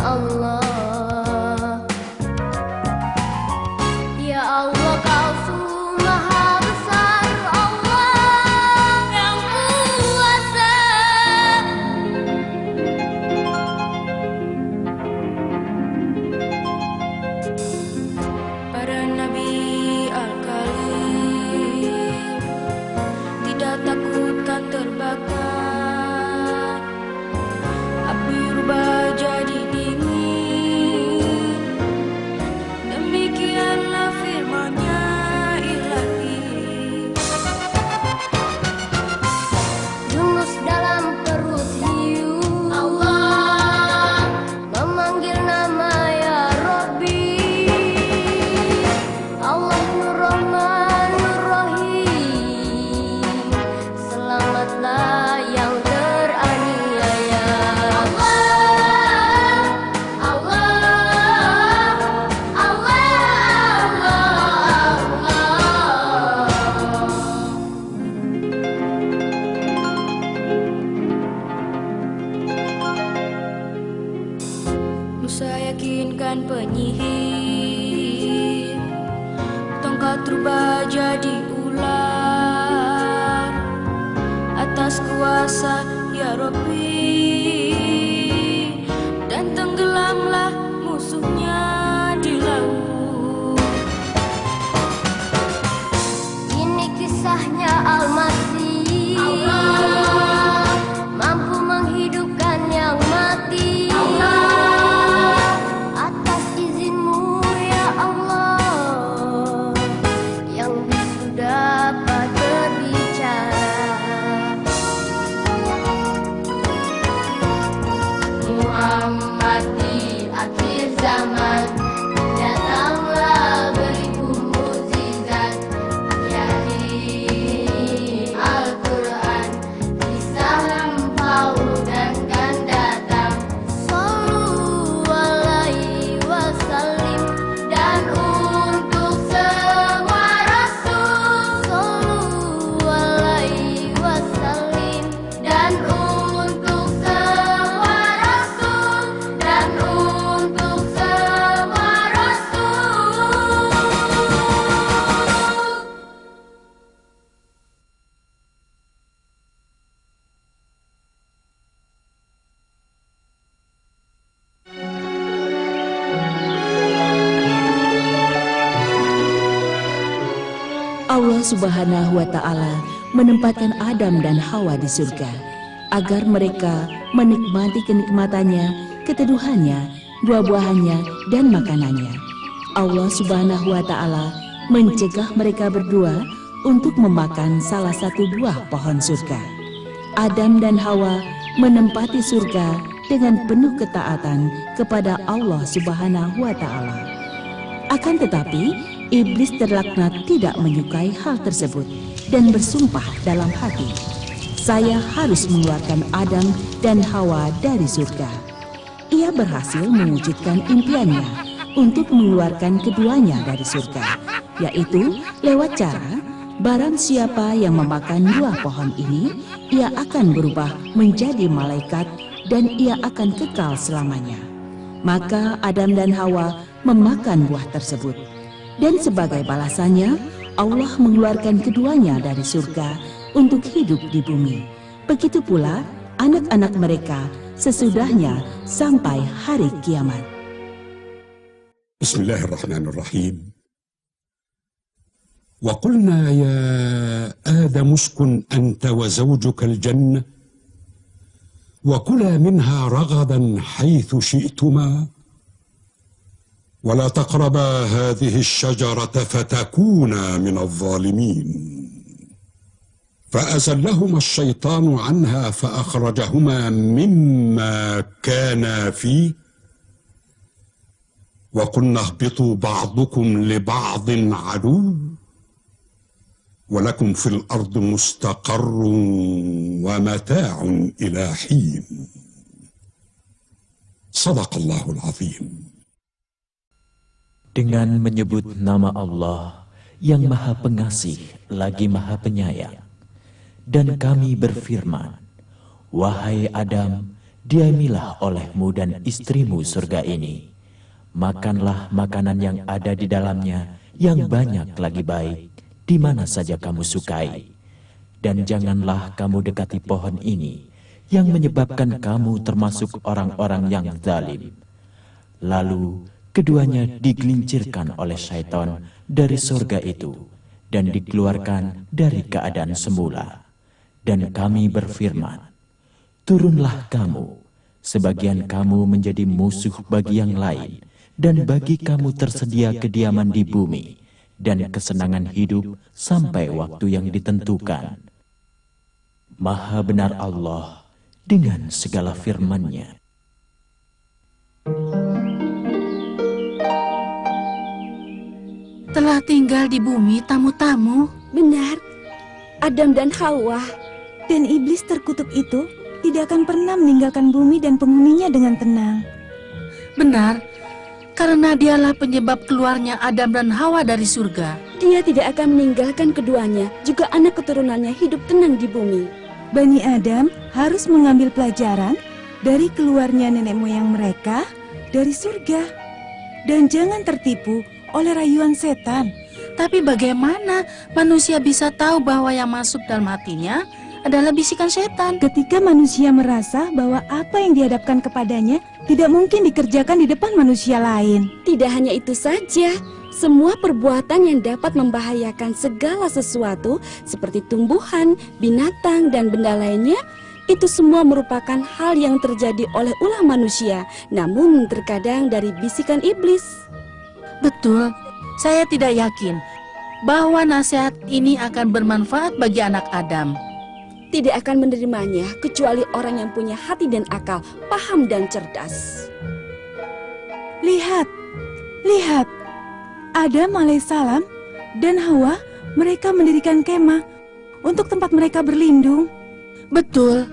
Allah. Ya Allah, Kau sungguh maha besar, Allah yang kuasa. Para nabi al-kalim tidak takut tak terbakar, api rubah jadi dingin. Demikianlah firman-Nya Ilahi. Yunus dalam perut hiu, Allah memanggil nama ya Rabbi. Allah Nur Rahman Nur Rahim, selamatlah yang teraniaya. Allah, Allah, Allah, Allah. Musa yakinkan penyihir, tongkat rubah jadi ular atas kuasa ya Rabbi, dan tenggelamlah musuhnya di laut. Ini kisahnya Al-Masih, Allah mampu menghidupkan yang mati. Allah, atas izin-Mu ya Allah, yang bisu dapat berbicara. Muhammad di akhir zaman, datanglah beriku mukjizat, yakni Al-Quran, kisah lampau dan akan datang. Sallu alaihi wasallim, dan untuk semua rasul. Sallu alaihi wasallim, dan untuk semua rasul, dan untuk semua rasul. Allah Subhanahu wa Ta'ala menempatkan Adam dan Hawa di surga agar mereka menikmati kenikmatannya, keteduhannya, buah-buahannya, dan makanannya. Allah Subhanahu wa Ta'ala mencegah mereka berdua untuk memakan salah satu buah pohon surga. Adam dan Hawa menempati surga dengan penuh ketaatan kepada Allah Subhanahu wa Ta'ala. Akan tetapi, iblis terlaknat tidak menyukai hal tersebut dan bersumpah dalam hati, saya harus mengeluarkan Adam dan Hawa dari surga. Ia berhasil mewujudkan impiannya untuk mengeluarkan keduanya dari surga, yaitu lewat cara barang siapa yang memakan buah pohon ini, ia akan berubah menjadi malaikat dan ia akan kekal selamanya. Maka Adam dan Hawa memakan buah tersebut. Dan sebagai balasannya, Allah mengeluarkan keduanya dari surga untuk hidup di bumi. Begitu pula anak-anak mereka sesudahnya sampai hari kiamat. Bismillahirrahmanirrahim. Wa qulna ya Adam uskun anta wa zawjuka al-jannah wa kula minha ragadan haythu syi'tuma ولا تقربا هذه الشجرة فتكونا من الظالمين فأزلهما الشيطان عنها فأخرجهما مما كانا فيه وقلنا اهبطوا بعضكم لبعض عدو ولكم في الأرض مستقر ومتاع إلى حين صدق الله العظيم. Dengan menyebut nama Allah yang Maha Pengasih lagi Maha Penyayang. Dan kami berfirman, wahai Adam diamilah olehmu dan istrimu surga ini. Makanlah makanan yang ada di dalamnya, yang banyak lagi baik, di mana saja kamu sukai. Dan janganlah kamu dekati pohon ini, yang menyebabkan kamu termasuk orang-orang yang zalim. Lalu keduanya digelincirkan oleh syaitan dari surga itu, dan dikeluarkan dari keadaan semula. Dan kami berfirman, turunlah kamu, sebagian kamu menjadi musuh bagi yang lain, dan bagi kamu tersedia kediaman di bumi, dan kesenangan hidup sampai waktu yang ditentukan. Maha benar Allah dengan segala firman-Nya. Telah tinggal di bumi tamu-tamu. Benar, Adam dan Hawa. Dan iblis terkutuk itu tidak akan pernah meninggalkan bumi dan penghuninya dengan tenang. Benar, karena dialah penyebab keluarnya Adam dan Hawa dari surga. Dia tidak akan meninggalkan keduanya, juga anak keturunannya hidup tenang di bumi. Bani Adam harus mengambil pelajaran dari keluarnya nenek moyang mereka dari surga. Dan jangan tertipu oleh rayuan setan. Tapi bagaimana manusia bisa tahu bahwa yang masuk dalam hatinya adalah bisikan setan? Ketika manusia merasa bahwa apa yang dihadapkan kepadanya tidak mungkin dikerjakan di depan manusia lain. Tidak hanya itu saja, semua perbuatan yang dapat membahayakan segala sesuatu seperti tumbuhan, binatang, dan benda lainnya, itu semua merupakan hal yang terjadi oleh ulah manusia, namun terkadang dari bisikan iblis. Betul, saya tidak yakin bahwa nasihat ini akan bermanfaat bagi anak Adam. Tidak akan menerimanya kecuali orang yang punya hati dan akal, paham dan cerdas. Lihat, lihat, Adam alaihissalam dan Hawa, mereka mendirikan kemah untuk tempat mereka berlindung. Betul,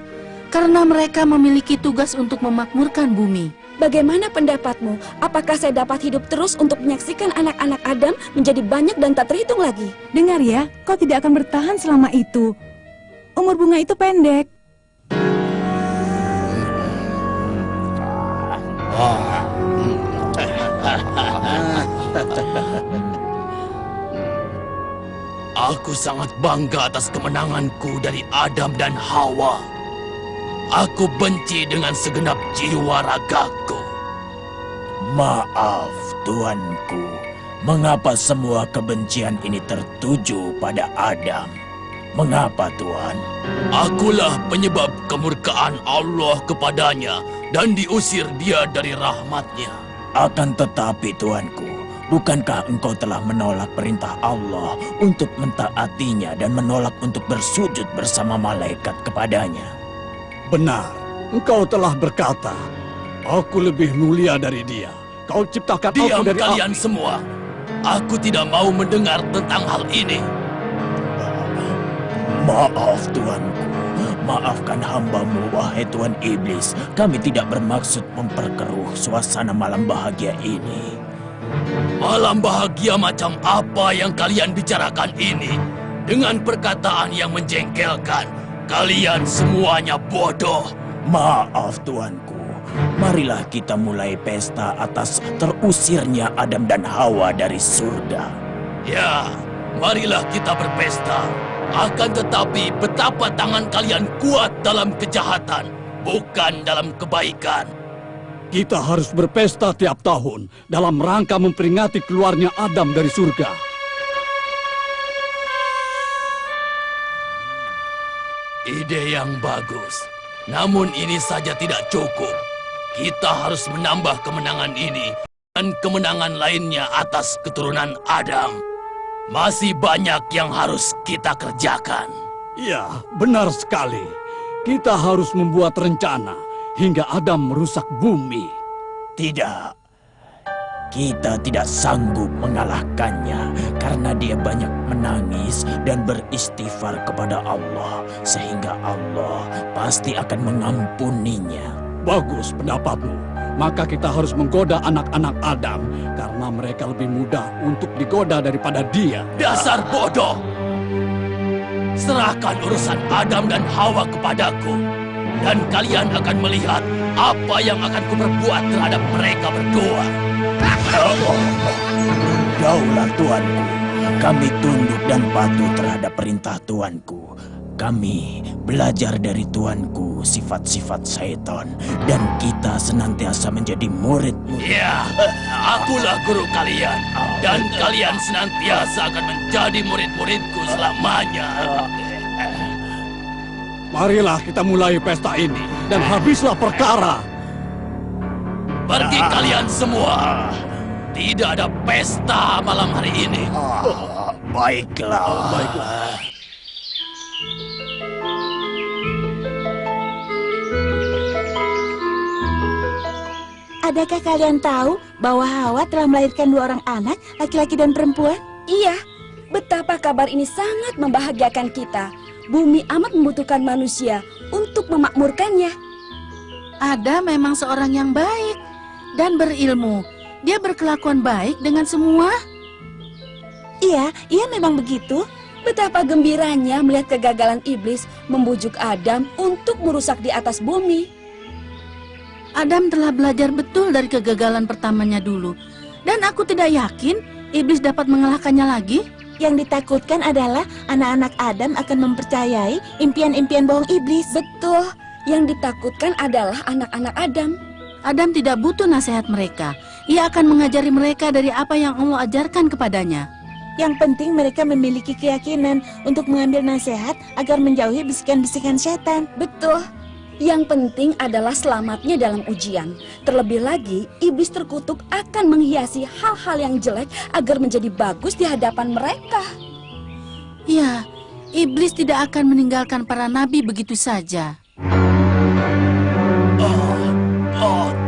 karena mereka memiliki tugas untuk memakmurkan bumi. Bagaimana pendapatmu? Apakah saya dapat hidup terus untuk menyaksikan anak-anak Adam menjadi banyak dan tak terhitung lagi? Dengar ya, kau tidak akan bertahan selama itu. Umur bunga itu pendek. Aku sangat bangga atas kemenanganku dari Adam dan Hawa. Aku benci dengan segenap jiwa ragaku. Maaf, tuanku. Mengapa semua kebencian ini tertuju pada Adam? Mengapa, Tuan? Akulah penyebab kemurkaan Allah kepadanya dan diusir dia dari rahmatnya. Akan tetapi, tuanku, bukankah engkau telah menolak perintah Allah untuk mentaatinya dan menolak untuk bersujud bersama malaikat kepadanya? Benar, engkau telah berkata, aku lebih mulia dari dia. Kau ciptakan Diam aku dari kalian api. semua. Aku tidak mau mendengar tentang hal ini. Maaf, tuanku. Maafkan hambamu, wahai Tuan Iblis. Kami tidak bermaksud memperkeruh suasana malam bahagia ini. Malam bahagia macam apa yang kalian bicarakan ini? Dengan perkataan yang menjengkelkan, kalian semuanya bodoh. Maaf, tuanku. Marilah kita mulai pesta atas terusirnya Adam dan Hawa dari surga. Ya, marilah kita berpesta. Akan tetapi betapa tangan kalian kuat dalam kejahatan, bukan dalam kebaikan. Kita harus berpesta tiap tahun dalam rangka memperingati keluarnya Adam dari surga. Ide yang bagus. Namun ini saja tidak cukup. Kita harus menambah kemenangan ini dan kemenangan lainnya atas keturunan Adam. Masih banyak yang harus kita kerjakan. Ya, benar sekali. Kita harus membuat rencana hingga Adam merusak bumi. Tidak. Kita tidak sanggup mengalahkannya karena dia banyak menangis dan beristighfar kepada Allah, sehingga Allah pasti akan mengampuninya. Bagus pendapatmu. Maka kita harus menggoda anak-anak Adam karena mereka lebih mudah untuk digoda daripada dia. Dasar bodoh! Serahkan urusan Adam dan Hawa kepadaku. dan kalian akan melihat apa yang akan kuperbuat terhadap mereka berdua. Daulah tuanku, kami tunduk dan patuh terhadap perintah tuanku. Kami belajar dari tuanku sifat-sifat syaitan dan kita senantiasa menjadi murid-murid. Ya, akulah guru kalian dan kalian senantiasa akan menjadi murid-muridku selamanya. Marilah kita mulai pesta ini dan habislah perkara. Pergi kalian semua. Tidak ada pesta malam hari ini. Baiklah. Adakah kalian tahu bahwa Hawa telah melahirkan 2 orang anak, laki-laki dan perempuan? Iya, betapa kabar ini sangat membahagiakan kita. Bumi amat membutuhkan manusia untuk memakmurkannya. Adam memang seorang yang baik dan berilmu. Dia berkelakuan baik dengan semua. Iya, ia memang begitu. Betapa gembiranya melihat kegagalan iblis membujuk Adam untuk merusak di atas bumi. Adam telah belajar betul dari kegagalan pertamanya dulu. Dan aku tidak yakin iblis dapat mengalahkannya lagi. Yang ditakutkan adalah anak-anak Adam akan mempercayai impian-impian bohong iblis. Betul, yang ditakutkan adalah anak-anak Adam. Adam tidak butuh nasihat mereka. Ia akan mengajari mereka dari apa yang Allah ajarkan kepadanya. Yang penting mereka memiliki keyakinan untuk mengambil nasihat agar menjauhi bisikan-bisikan setan. Betul. Yang penting adalah selamatnya dalam ujian. Terlebih lagi, iblis terkutuk akan menghiasi hal-hal yang jelek agar menjadi bagus di hadapan mereka. Ya, iblis tidak akan meninggalkan para nabi begitu saja.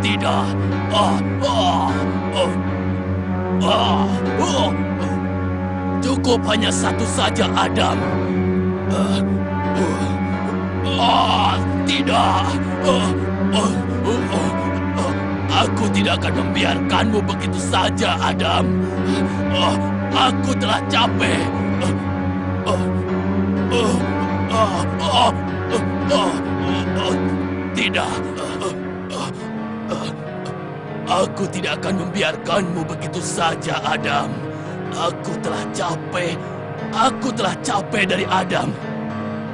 Tidak. Cukup hanya satu saja, Adam. Tidak. Aku tidak akan membiarkanmu begitu saja, Adam. Aku telah capek. Tidak. Aku tidak akan membiarkanmu begitu saja, Adam. Aku telah capek. Aku telah capek dari Adam.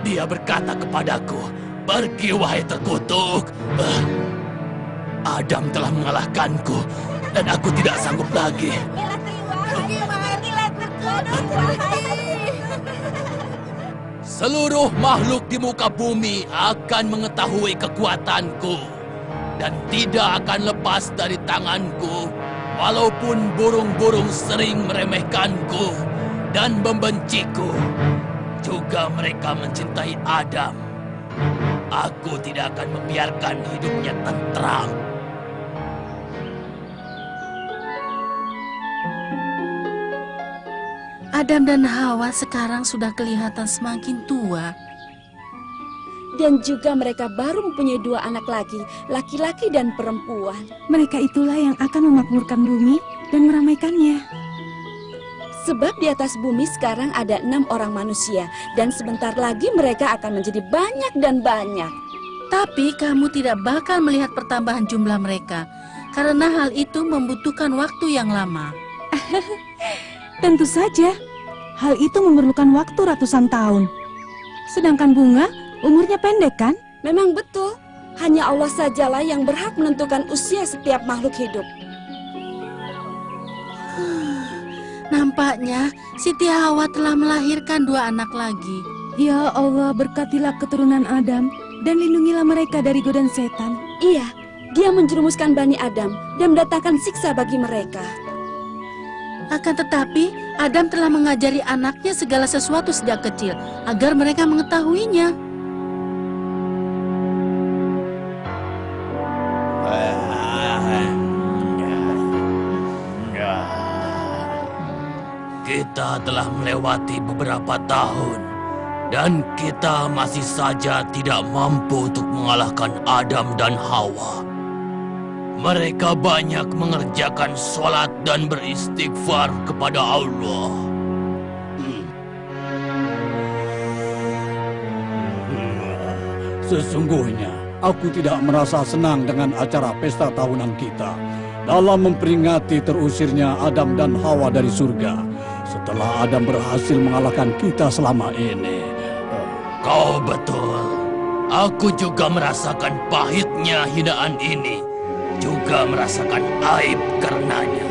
Dia berkata kepadaku, "Pergi wahai terkutuk." Adam telah mengalahkanku dan aku tidak sanggup lagi. Seluruh makhluk di muka bumi akan mengetahui kekuatanku dan tidak akan lepas dari tanganku, walaupun burung-burung sering meremehkanku dan membenciku. Juga mereka mencintai Adam. Aku tidak akan membiarkan hidupnya tentram. Adam dan Hawa sekarang sudah kelihatan semakin tua. Dan juga mereka baru mempunyai 2 anak lagi, laki-laki dan perempuan. Mereka itulah yang akan memakmurkan bumi dan meramaikannya. Sebab di atas bumi sekarang ada 6 orang manusia, dan sebentar lagi mereka akan menjadi banyak dan banyak. Tapi kamu tidak bakal melihat pertambahan jumlah mereka, karena hal itu membutuhkan waktu yang lama. Tentu saja, hal itu memerlukan waktu ratusan tahun. Sedangkan bunga, umurnya pendek kan? Memang betul, hanya Allah sajalah yang berhak menentukan usia setiap makhluk hidup. Nampaknya Siti Hawa telah melahirkan 2 anak lagi. Ya Allah, berkatilah keturunan Adam dan lindungilah mereka dari godaan setan. Iya, dia menjerumuskan Bani Adam dan mendatangkan siksa bagi mereka. Akan tetapi, Adam telah mengajari anaknya segala sesuatu sejak kecil agar mereka mengetahuinya. Kita telah melewati beberapa tahun dan kita masih saja tidak mampu untuk mengalahkan Adam dan Hawa. Mereka banyak mengerjakan sholat dan beristighfar kepada Allah. Sesungguhnya aku tidak merasa senang dengan acara pesta tahunan kita dalam memperingati terusirnya Adam dan Hawa dari surga setelah Adam berhasil mengalahkan kita selama ini. Kau betul. Aku juga merasakan pahitnya hinaan ini. Juga merasakan aib karenanya.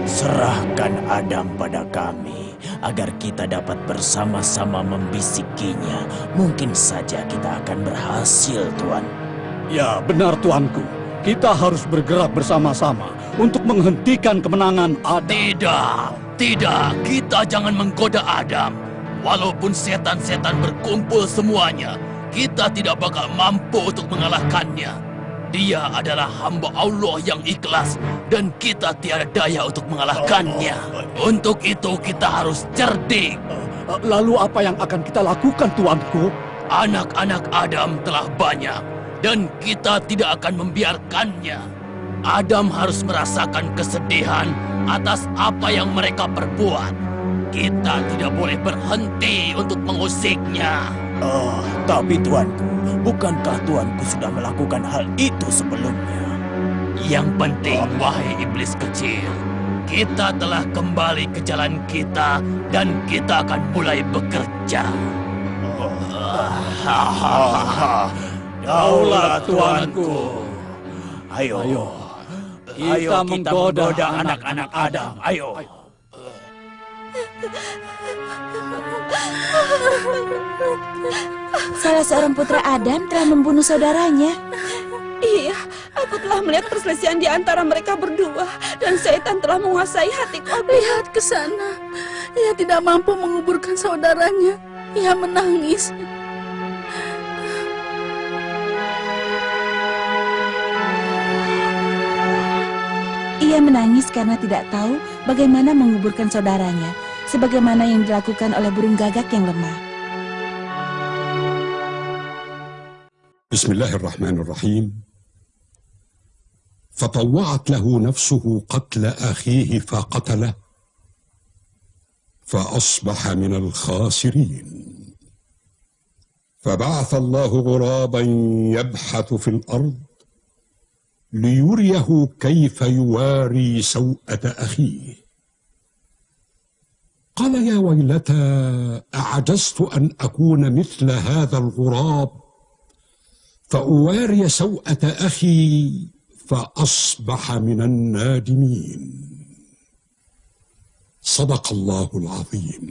Serahkan Adam pada kami, agar kita dapat bersama-sama membisikinya. Mungkin saja kita akan berhasil, Tuan. Ya, benar Tuanku. Kita harus bergerak bersama-sama untuk menghentikan kemenangan Adam. Tidak, kita jangan menggoda Adam. Walaupun setan-setan berkumpul semuanya, kita tidak bakal mampu untuk mengalahkannya. Dia adalah hamba Allah yang ikhlas dan kita tiada daya untuk mengalahkannya. Untuk itu kita harus cerdik. Lalu apa yang akan kita lakukan, Tuanku? Anak-anak Adam telah banyak dan kita tidak akan membiarkannya. Adam harus merasakan kesedihan atas apa yang mereka perbuat. Kita tidak boleh berhenti untuk mengusiknya. Tapi Tuanku, bukankah Tuanku sudah melakukan hal itu sebelumnya? Yang penting, wahai iblis kecil, kita telah kembali ke jalan kita dan kita akan mulai bekerja. Daulah Tuanku. Ayo, Kita menggoda anak-anak Adam. Ayo. Salah seorang putra Adam telah membunuh saudaranya. Iya, aku telah melihat perselisihan di antara mereka berdua dan setan telah menguasai hati Qabil. Lihat ke sana. Ia tidak mampu menguburkan saudaranya. Ia menangis. Ia menangis karena tidak tahu bagaimana menguburkan saudaranya, sebagaimana yang dilakukan oleh burung gagak yang lemah. Bismillahirrahmanirrahim. فطوعت له نفسه قتل أخيه فقتله فأصبح من الخاسرين فبعث الله غرابا يبحث في الأرض ليريه كيف يواري سوءة أخيه قال يا ويلتى أعجزت أن أكون مثل هذا الغراب فأواري سوءة أخي فأصبح من النادمين صدق الله العظيم.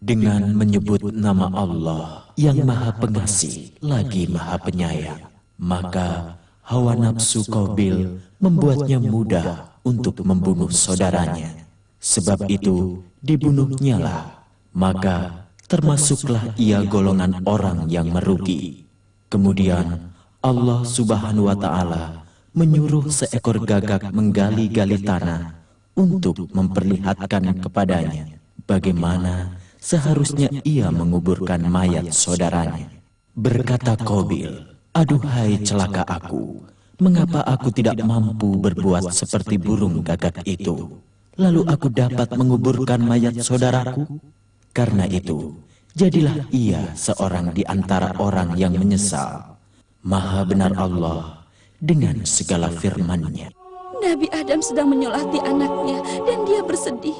Dengan menyebut nama Allah yang Maha Pengasih lagi Maha Penyayang, maka hawa nafsu Qabil membuatnya mudah untuk membunuh saudaranya. Sebab itu dibunuhnyalah, maka termasuklah ia golongan orang yang merugi. Kemudian Allah Subhanahu wa Ta'ala menyuruh seekor gagak menggali-gali tanah untuk memperlihatkan kepadanya bagaimana seharusnya ia menguburkan mayat saudaranya. Berkata Qabil, "Aduhai celaka aku, mengapa aku tidak mampu berbuat seperti burung gagak itu? Lalu aku dapat menguburkan mayat saudaraku? Karena itu, jadilah ia seorang di antara orang yang menyesal. Maha benar Allah dengan segala firman-Nya." Nabi Adam sedang menyolati anaknya dan dia bersedih.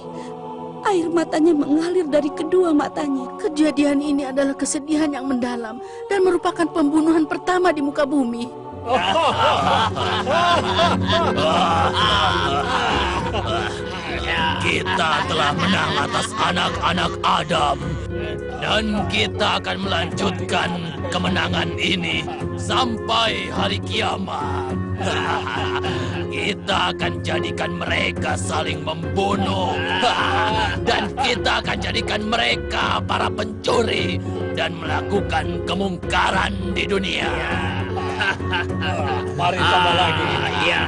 Air matanya mengalir dari kedua matanya. Kejadian ini adalah kesedihan yang mendalam dan merupakan pembunuhan pertama di muka bumi. Kita telah menang atas anak-anak Adam dan kita akan melanjutkan kemenangan ini sampai hari kiamat. Kita akan jadikan mereka saling membunuh dan kita akan jadikan mereka para pencuri dan melakukan kemungkaran di dunia. Mari tambah lagi. Iya.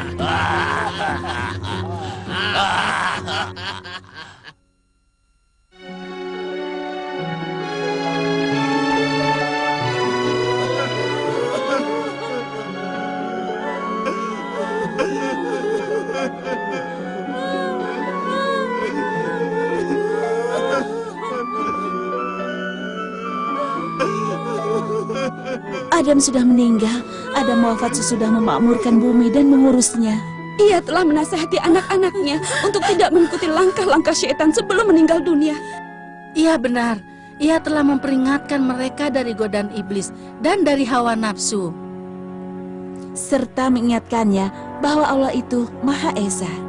Adam sudah meninggal. Adam wafat sesudah memakmurkan bumi dan mengurusnya. Ia telah menasihati anak-anaknya untuk tidak mengikuti langkah-langkah syaitan sebelum meninggal dunia. Iya benar, ia telah memperingatkan mereka dari godaan iblis dan dari hawa nafsu. Serta mengingatkannya bahwa Allah itu Maha Esa.